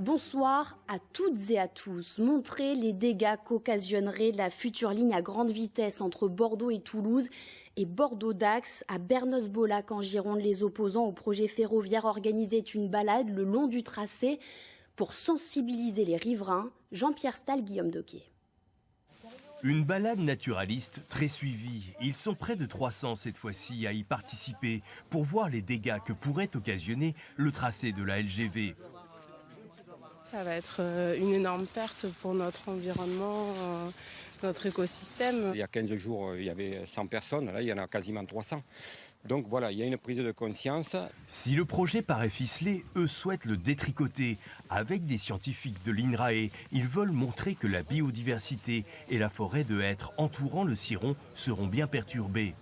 Bonsoir à toutes et à tous. Montrer les dégâts qu'occasionnerait la future ligne à grande vitesse entre Bordeaux et Toulouse et Bordeaux-Dax à Bernos-Bolac en Gironde. Les opposants au projet ferroviaire organisaient une balade le long du tracé pour sensibiliser les riverains. Jean-Pierre Stahl, Guillaume Doquet. Une balade naturaliste très suivie. Ils sont près de 300 cette fois-ci à y participer pour voir les dégâts que pourrait occasionner le tracé de la LGV. Ça va être une énorme perte pour notre environnement, notre écosystème. Il y a 15 jours, il y avait 100 personnes, là il y en a quasiment 300. Donc voilà, il y a une prise de conscience. Si le projet paraît ficelé, eux souhaitent le détricoter. Avec des scientifiques de l'INRAE, ils veulent montrer que la biodiversité et la forêt de hêtres entourant le Ciron seront bien perturbées.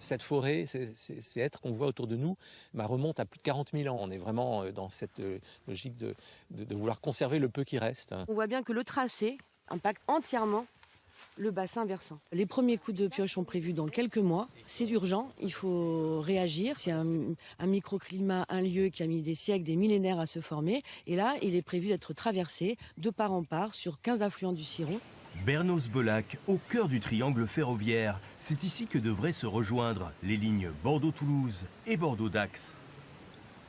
Cette forêt, ces hêtres qu'on voit autour de nous, remonte à plus de 40 000 ans. On est vraiment dans cette logique de vouloir conserver le peu qui reste. On voit bien que le tracé impacte entièrement le bassin versant. Les premiers coups de pioche sont prévus dans quelques mois. C'est urgent, il faut réagir. C'est un microclimat, un lieu qui a mis des siècles, des millénaires à se former. Et là, il est prévu d'être traversé de part en part sur 15 affluents du Ciron. Bernos-Bolac, au cœur du triangle ferroviaire. C'est ici que devraient se rejoindre les lignes Bordeaux-Toulouse et Bordeaux-Dax.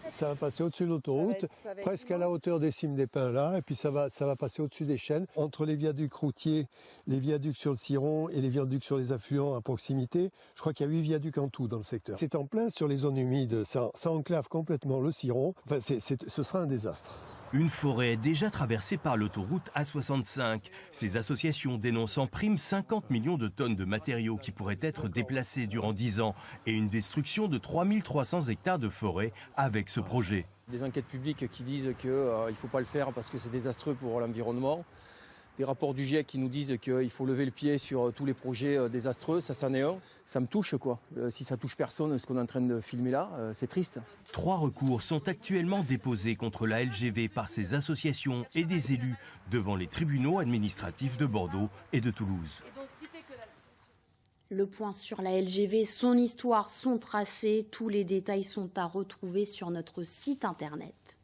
Ça va passer au-dessus de l'autoroute, presque à la hauteur des cimes des pins là, et puis ça va passer au-dessus des chênes, entre les viaducs routiers, les viaducs sur le Ciron et les viaducs sur les affluents à proximité. Je crois qu'il y a 8 viaducs en tout dans le secteur. C'est en plein sur les zones humides, ça enclave complètement le Ciron. Enfin, ce sera un désastre. Une forêt déjà traversée par l'autoroute A65. Ces associations dénoncent en prime 50 millions de tonnes de matériaux qui pourraient être déplacés durant 10 ans et une destruction de 3300 hectares de forêt avec ce projet. Des enquêtes publiques qui disent qu'il ne faut pas le faire parce que c'est désastreux pour l'environnement. Des rapports du GIEC qui nous disent qu'il faut lever le pied sur tous les projets désastreux, ça c'en est un. Ça me touche quoi. Si ça touche personne, ce qu'on est en train de filmer là, c'est triste. 3 recours sont actuellement déposés contre la LGV par ces associations et des élus devant les tribunaux administratifs de Bordeaux et de Toulouse. Le point sur la LGV, son histoire, son tracé, tous les détails sont à retrouver sur notre site internet.